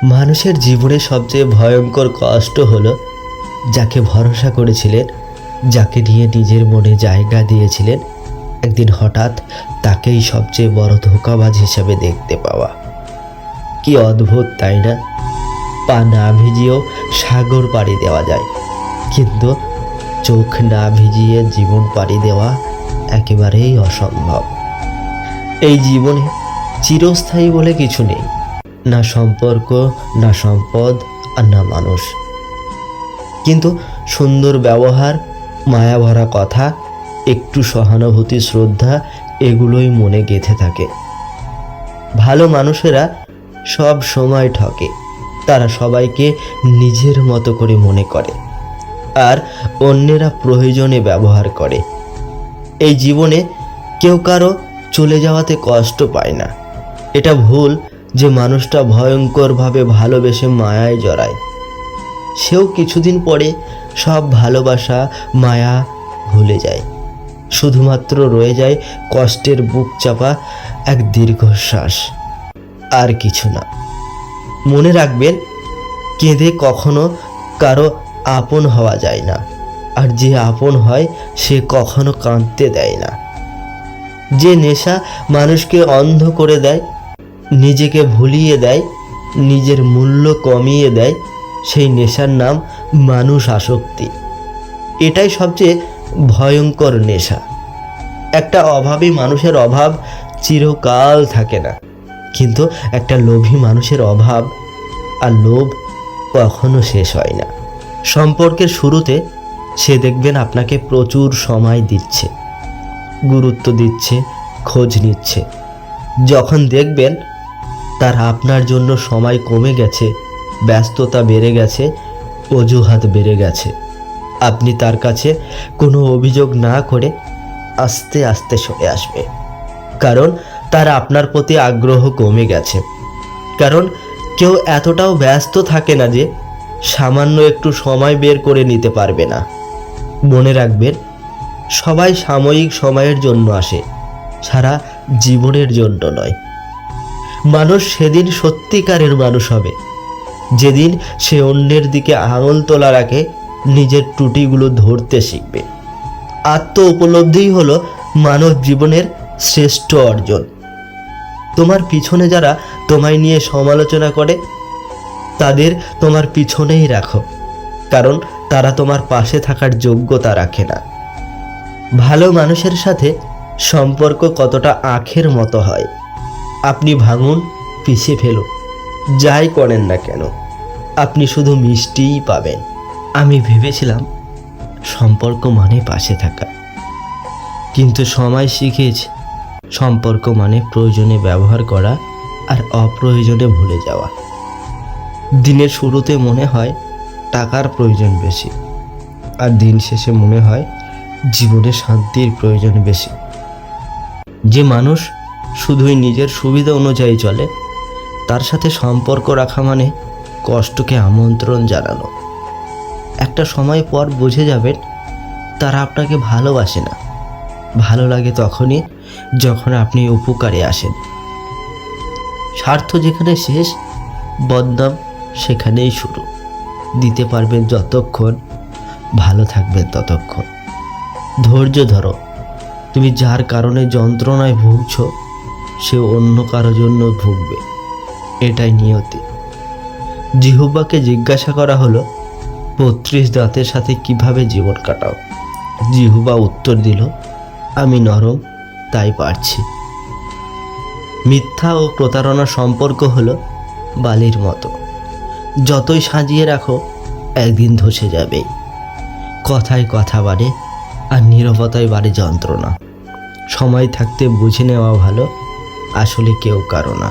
মানুষের জীবনে সবচেয়ে ভয়ঙ্কর কষ্ট হলো যাকে ভরসা করেছিলেন, যাকে নিয়ে নিজের মনে জায়গা দিয়েছিলেন, একদিন হঠাৎ তাকেই সবচেয়ে বড় ধোঁকাবাজ হিসাবে দেখতে পাওয়া। কি অদ্ভুত, তাই না? পা না ভিজিয়েও সাগর পাড়ি দেওয়া যায়, কিন্তু চোখ না ভিজিয়ে জীবন পাড়ি দেওয়া একেবারেই অসম্ভব। এই জীবনে চিরস্থায়ী বলে কিছু নেই, না সম্পর্ক, না সম্পদ, আর না মানুষ। কিন্তু সুন্দর ব্যবহার, মায়া ভরা কথা, একটু সহানুভূতি, শ্রদ্ধা, এগুলোই মনে গেঁথে থাকে। ভালো মানুষেরা সব সময় ঠকে, তারা সবাইকে নিজের মতো করে মনে করে, আর অন্যেরা প্রয়োজনে ব্যবহার করে। এই জীবনে কেউ কারো চলে যাওয়াতে কষ্ট পায় না। এটা ভুল যে মানুষটা ভয়ঙ্করভাবে ভালোবেসে মায়ায় জড়ায়। সেও কিছুদিন পরে সব ভালোবাসা, মায়া ভুলে যায়। শুধুমাত্র রয়ে যায় কষ্টের বুক চাপা এক দীর্ঘশ্বাস, আর কিছু না। মনে রাখবেন, কেঁদে কখনো কারো আপন হওয়া যায় না, আর যে আপন হয় সে কখনো কাঁদতে দেয় না। যে নেশা মানুষকে অন্ধ করে দেয়, নিজেকে ভুলিয়ে দেয়, নিজের মূল্য কমিয়ে দেয়, সেই নেশার নাম মানুষ আসক্তি। এটাই সবচেয়ে ভয়ঙ্কর নেশা। একটা অভাবী মানুষের অভাব চিরকাল থাকে না, কিন্তু একটা লোভী মানুষের অভাব আর লোভ কখনো শেষ হয় না। সম্পর্কের শুরুতে সে দেখবেন আপনাকে প্রচুর সময় দিচ্ছে, গুরুত্ব দিচ্ছে, খোঁজ নিচ্ছে। যখন দেখবেন তার আপনার জন্য সময় কমে গেছে, ব্যস্ততা বেড়ে গেছে, অজুহাত বেড়ে গেছে, আপনি তার কাছে কোনো অভিযোগ না করে আস্তে আস্তে সরে আসবে। কারণ তার আপনার প্রতি আগ্রহ কমে গেছে। কারণ কেউ এতটাও ব্যস্ত থাকে না যে সামান্য একটু সময় বের করে নিতে পারবে না। মনে রাখবেন, সবাই সাময়িক সময়ের জন্য আসে, সারা জীবনের জন্য নয়। মানুষ সেদিন সত্যিকারের মানুষ হবে যেদিন সে অন্যের দিকে আঙুল তোলা রাখে, নিজের ত্রুটিগুলো ধরতে শিখবে। আত্ম উপলব্ধিই হলো মানব জীবনের শ্রেষ্ঠ অর্জন। তোমার পিছনে যারা তোমায় নিয়ে সমালোচনা করে, তাদের তোমার পিছনেই রাখো, কারণ তারা তোমার পাশে থাকার যোগ্যতা রাখে না। ভালো মানুষের সাথে সম্পর্ক কতটা আখের মতো হয়। আপনি ভাঙুন, পিষে ফেলুন, যাই করেন না কেন, আপনি শুধু মিষ্টিই পাবেন। আমি ভেবেছিলাম সম্পর্ক মানে পাশে থাকা, কিন্তু সময় শিখিয়েছে সম্পর্ক মানে প্রয়োজনে ব্যবহার করা আর অপ্রয়োজনে ভুলে যাওয়া। দিনের শুরুতে মনে হয় টাকার প্রয়োজন বেশি, আর দিন শেষে মনে হয় জীবনে শান্তির প্রয়োজন বেশি। যে মানুষ শুধুই নিজের সুবিধা অনুযায়ী চলে, তার সাথে সম্পর্ক রাখা মানে কষ্টকে আমন্ত্রণ জানানো। একটা সময় পর বুঝে যাবেন তারা আপনাকে ভালোবাসে না। ভালো লাগে তখনই যখন আপনি উপকারে আসেন। স্বার্থ যেখানে শেষ, বদনাম সেখানেই শুরু। দিতে পারবেন যতক্ষণ, ভালো থাকবেন ততক্ষণ। ধৈর্য ধরো। তুমি যার কারণে যন্ত্রণায় ভুগছ, সে অন্য কারো জন্য ভুগবে, এটাই নিয়তি। জিহ্বাকে জিজ্ঞাসা করা হলো, 32 দাঁতের সাথে কিভাবে জীবন কাটাও? জিহ্বা উত্তর দিল, আমি নরম, তাই পারছি। মিথ্যা ও প্রতারণার সম্পর্ক হলো বালির মতো, যতই সাজিয়ে রাখো একদিন ধসে যাবেই। কথায় কথা বাড়ে, আর নীরবতায় বাড়ে যন্ত্রণা। সময় থাকতে বুঝে নেওয়া ভালো, আসলে কেউ কারো না।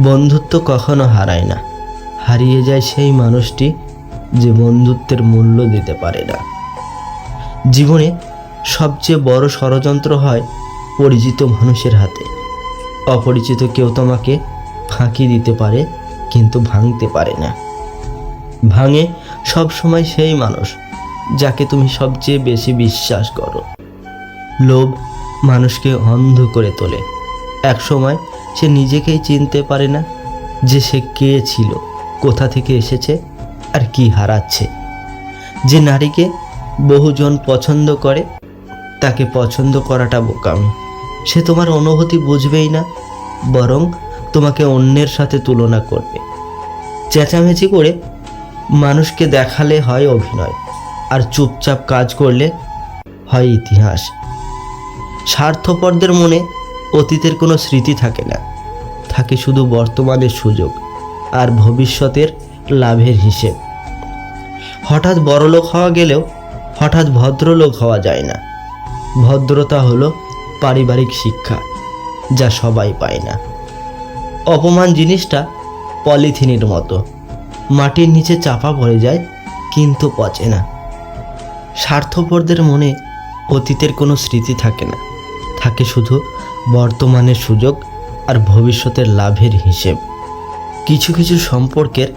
বন্ধুত্ব কখনো হারায় না, হারিয়ে যায় সেই মানুষটি যে বন্ধুত্বের মূল্য দিতে পারে না। জীবনে সবচেয়ে বড় ষড়যন্ত্র হয় পরিচিত মানুষের হাতে। অপরিচিত কেউ তোমাকে ফাঁকি দিতে পারে, কিন্তু ভাঙতে পারে না। ভাঙে সব সময় সেই মানুষ যাকে তুমি সবচেয়ে বেশি বিশ্বাস করো। লোভ মানুষকে অন্ধ করে তোলে। এক সময় সে নিজেকেই চিনতে পারে না, যে সে কে ছিল, কোথা থেকে এসেছে আর কি হারাচ্ছে। যে নারীকে বহুজন পছন্দ করে, তাকে পছন্দ করাটা বোকামি। সে তোমার অনুভূতি বুঝবেই না, বরং তোমাকে অন্যের সাথে তুলনা করবে। চেঁচামেচি করে মানুষকে দেখালে হয় অভিনয়, আর চুপচাপ কাজ করলে হয় ইতিহাস। স্বার্থপরদের মনে অতীতের কোনো স্মৃতি থাকে না, থাকে শুধু বর্তমানের সুযোগ আর ভবিষ্যতের লাভের হিসেব। হঠাৎ বড়লোক হওয়া গেলেও হঠাৎ ভদ্রলোক হওয়া যায় না। ভদ্রতা হলো পারিবারিক শিক্ষা, যা সবাই পায় না। অপমান জিনিসটা পলিথিনের মতো, মাটির নিচে চাপা পড়ে যায় কিন্তু পচে না। স্বার্থপরদের মনে অতীতের কোনো স্মৃতি থাকে না, থাকে শুধু বর্তমানের সুযোগ আর ভবিষ্যতের লাভের হিসেব। কিছু কিছু সম্পর্কের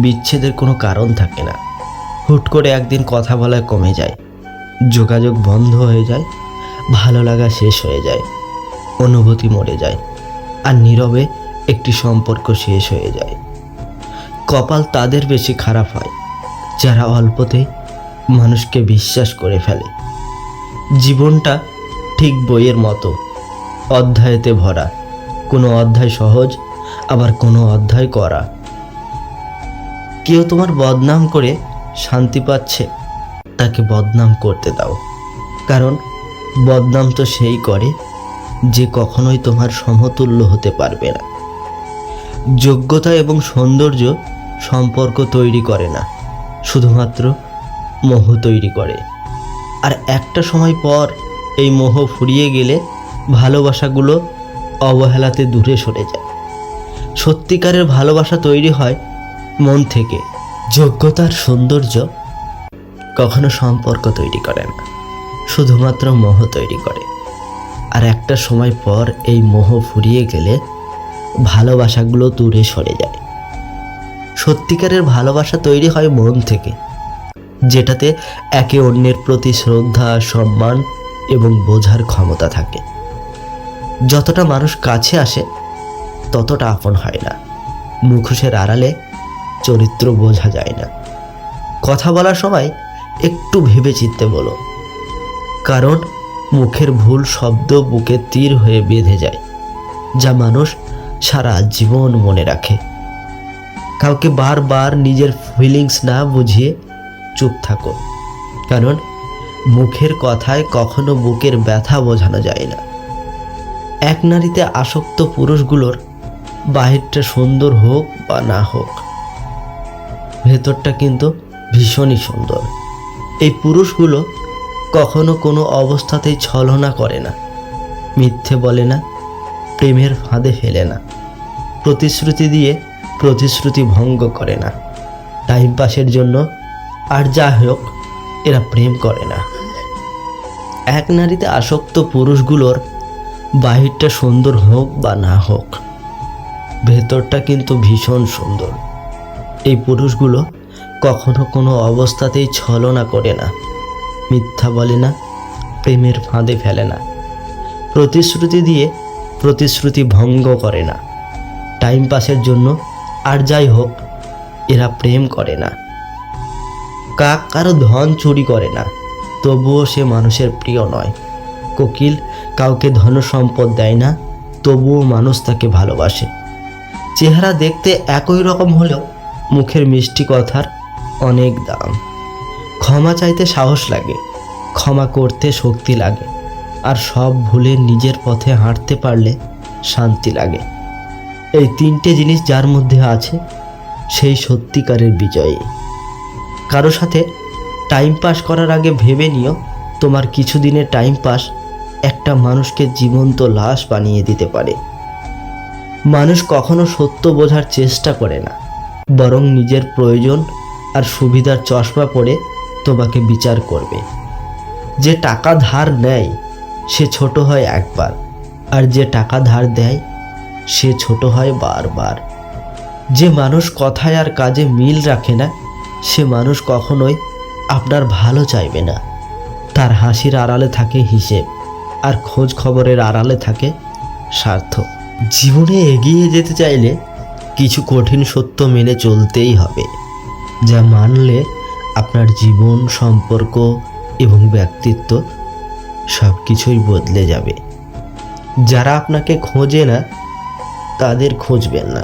বিচ্ছেদের কোনো কারণ থাকে না, হুট করে একদিন কথা বলা কমে যায়, যোগাযোগ বন্ধ হয়ে যায়, ভালো লাগা শেষ হয়ে যায়, অনুভূতি মরে যায়, আর নীরবে একটি সম্পর্ক শেষ হয়ে যায়। কপাল তাদের বেশি খারাপ হয় যারা অল্পতেই মানুষকে বিশ্বাস করে ফেলে। জীবনটা ঠিক বইয়ের মতো, অধ্যায়েতে ভরা। কোনো অধ্যায় সহজ, আবার কোনো অধ্যায় করা। কেউ তোমার বদনাম করে শান্তি পাচ্ছে, তাকে বদনাম করতে দাও, কারণ বদনাম তো সেই করে যে কখনোই তোমার সমতুল্য হতে পারবে না। যোগ্যতা এবং সৌন্দর্য সম্পর্ক তৈরি করে না, শুধুমাত্র মোহ তৈরি করে। আর একটা সময় পর এই মোহ ফুরিয়ে গেলে ভালোবাসাগুলো অবহেলাতে দূরে সরে যায়। সত্যিকারের ভালোবাসা তৈরি হয় মন থেকে। যোগ্যতার সৌন্দর্য কখনো সম্পর্ক তৈরি করে না, শুধুমাত্র মোহ তৈরি করে। আর একটা সময় পর এই মোহ ফুরিয়ে গেলে ভালোবাসাগুলো দূরে সরে যায়। সত্যিকারের ভালোবাসা তৈরি হয় মন থেকে, যেটাতে একে অন্যের প্রতি শ্রদ্ধা, সম্মান এবং বোঝার ক্ষমতা থাকে। যতটা মানুষ কাছে আসে ততটা আপন হয় না। মুখোশের আড়ালে চরিত্র বোঝা যায় না। কথা বলার সময় একটু ভেবেচিন্তে বলো, কারণ মুখের ভুল শব্দ বুকে তীর হয়ে বেঁধে যায়, যা মানুষ সারা জীবন মনে রাখে। কাউকে বারবার নিজের ফিলিংস না বুঝিয়ে চুপ থাকো, কারণ মুখের কথায় কখনো বুকের ব্যথা বোঝানো যায় না। এক নারীতে আসক্ত পুরুষগুলোর বাহিরটা সুন্দর হোক বা না হোক, ভেতরটা কিন্তু ভীষণই সুন্দর। এই পুরুষগুলো কখনো কোনো অবস্থাতেই ছলনা করে না, মিথ্যে বলে না, প্রেমের ফাঁদে ফেলে না, প্রতিশ্রুতি দিয়ে প্রতিশ্রুতি ভঙ্গ করে না। টাইম পাসের জন্য আর যা হোক এরা প্রেম করে না। এক নারীতে আসক্ত পুরুষগুলোর বাহিরটা সুন্দর হোক বা না হোক, ভেতরটা কিন্তু ভীষণ সুন্দর। এই পুরুষগুলো কখনো কোনো অবস্থাতেই ছলনা করে না, মিথ্যা বলে না, প্রেমের ফাঁদে ফেলে না, প্রতিশ্রুতি দিয়ে প্রতিশ্রুতি ভঙ্গ করে না। টাইম পাসের জন্য আর যাই হোক এরা প্রেম করে না। কাক কারো ধন চুরি করে না, তবুও সে মানুষের প্রিয় নয়। কোকিল কাউকে ধন সম্পদ দেয় না, তবুও মানুষ তাকে ভালোবাসে। চেহারা দেখতে একই রকম হলেও মুখের মিষ্টি কথার অনেক দাম। ক্ষমা চাইতে সাহস লাগে, ক্ষমা করতে শক্তি লাগে, আর সব ভুলে নিজের পথে হাঁটতে পারলে শান্তি লাগে। এই তিনটে জিনিস যার মধ্যে আছে, সেই সত্যিকারের বিজয়ী। কারো সাথে টাইম পাস করার আগে ভেবে নিও, তোমার কিছুদিনের টাইম পাস একটা মানুষকে জীবন্ত লাশ বানিয়ে দিতে পারে। মানুষ কখনো সত্য বোঝার চেষ্টা করে না, বরং নিজের প্রয়োজন আর সুবিধার চশমা পড়ে তোমাকে বিচার করবে। যে টাকা ধার নেয় সে ছোট হয় একবার, আর যে টাকা ধার দেয় সে ছোট হয় বারবার। যে মানুষ কথায় আর কাজে মিল রাখে না, সে মানুষ কখনোই আপনার ভালো চাইবে না। তার হাসির আড়ালে থাকে হিসেব, আর খোঁজ খবরের আড়ালে থাকে স্বার্থ। জীবনে এগিয়ে যেতে চাইলে কিছু কঠিন সত্য মেনে চলতেই হবে, যা মানলে আপনার জীবন, সম্পর্ক এবং ব্যক্তিত্ব সব কিছুই বদলে যাবে। যারা আপনাকে খোঁজে না তাদের খুঁজবেন না,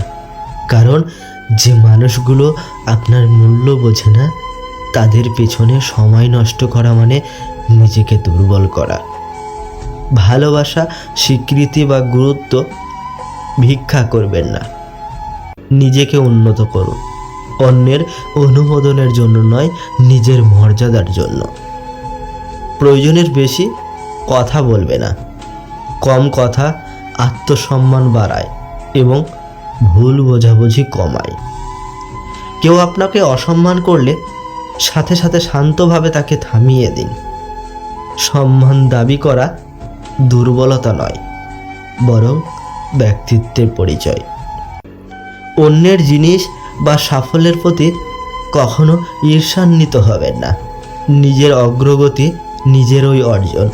কারণ যে মানুষগুলো আপনার মূল্য বোঝে না তাদের পেছনে সময় নষ্ট করা মানে নিজেকে দুর্বল করা। ভালোবাসা, স্বীকৃতি বা গুরুত্ব ভিক্ষা করবেন না, নিজেকে উন্নত করুন। অন্যের অনুমোদনের জন্য নয়, নিজের মর্যাদার জন্য। প্রয়োজনের বেশি কথা বলবে না। কম কথা আত্মসম্মান বাড়ায় এবং ভুল বোঝাবুঝি কমায়। কেউ আপনাকে অসম্মান করলে সাথে সাথে শান্তভাবে তাকে থামিয়ে দিন। সম্মান দাবি করা দুর্বলতা নয়, বরং ব্যক্তিত্বের পরিচয়। অন্যের জিনিস বা সাফল্যের প্রতি কখনো ঈর্ষান্বিত হবেন না। নিজের অগ্রগতি নিজেরই অর্জন।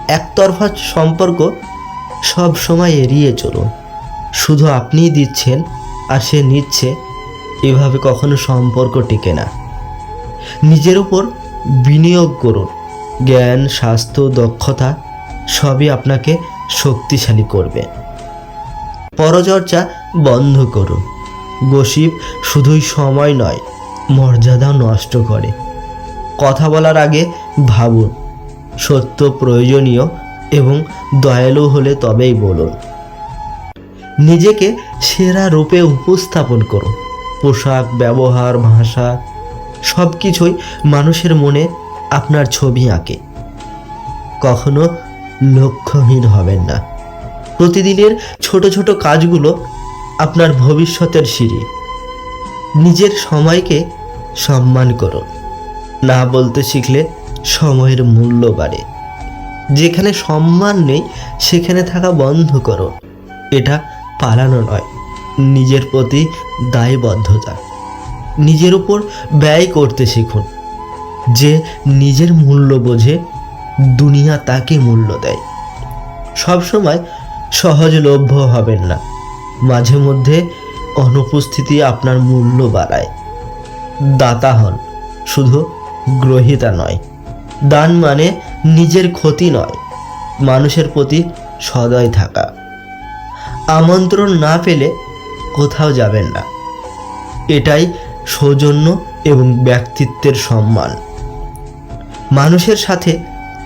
একতরফা সম্পর্ক সব সময় এড়িয়ে চলুন। শুধু আপনিই দিচ্ছেন আর সে নিচ্ছে, এভাবে কখনো সম্পর্ক টিকে না। নিজের উপর বিনিয়োগ করুন। জ্ঞান, স্বাস্থ্য, দক্ষতা সবই আপনাকে শক্তিশালী করবে। পরচর্চা বন্ধ করুন। গসিপ শুধুই সময় নয়, মর্যাদাও নষ্ট করে। কথা বলার আগে ভাবুন। সত্য প্রয়োজনীয় এবং দয়ালু হলে তবেই বলুন। নিজেকে সেরা রূপে উপস্থাপন করুন। পোশাক, ব্যবহার, ভাষা সব কিছুই মানুষের মনে আপনার ছবি আঁকে। কখনো লক্ষ্যহীন হবেন না। প্রতিদিনের ছোট ছোট কাজগুলো আপনার ভবিষ্যতের সিঁড়ি। নিজের সময়কে সম্মান করুন। না বলতে শিখলে সময়ের মূল্য বাড়ে। যেখানে সম্মান নেই সেখানে থাকা বন্ধ করুন। এটা পালানো নয়, নিজের প্রতি দায়বদ্ধতা। নিজের উপর ব্যয় করতে শিখুন। যে নিজের মূল্য বোঝে, দুনিয়া তাকে মূল্য দেয়। সবসময় সহজলভ্য হবেন না। মাঝে মধ্যে অনুপস্থিতি আপনার মূল্য বাড়ায়। দাতা হন, শুধু গ্রহীতা নয়। দান মানে নিজের ক্ষতি নয়, মানুষের প্রতি সদয় থাকা। আমন্ত্রণ না পেলে কোথাও যাবেন না, এটাই সৌজন্য এবং ব্যক্তিত্বের সম্মান। মানুষের সাথে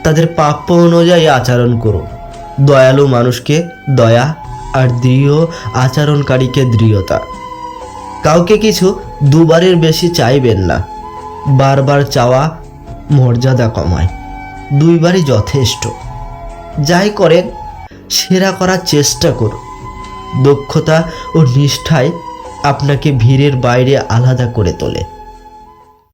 তাদের প্রাপ্য অনুযায়ী আচরণ করুন। দয়ালু মানুষকে দয়া আর দৃঢ় আচরণকারীকে দৃঢ়তা। কাউকে কিছু দুবারের বেশি চাইবেন না। বারবার চাওয়া মর্যাদা কমায়, দুইবারই যথেষ্ট। যাই করেন সেরা করার চেষ্টা করুন। দক্ষতা ও নিষ্ঠায় আপনাকে ভিড়ের বাইরে আলাদা করে তোলে।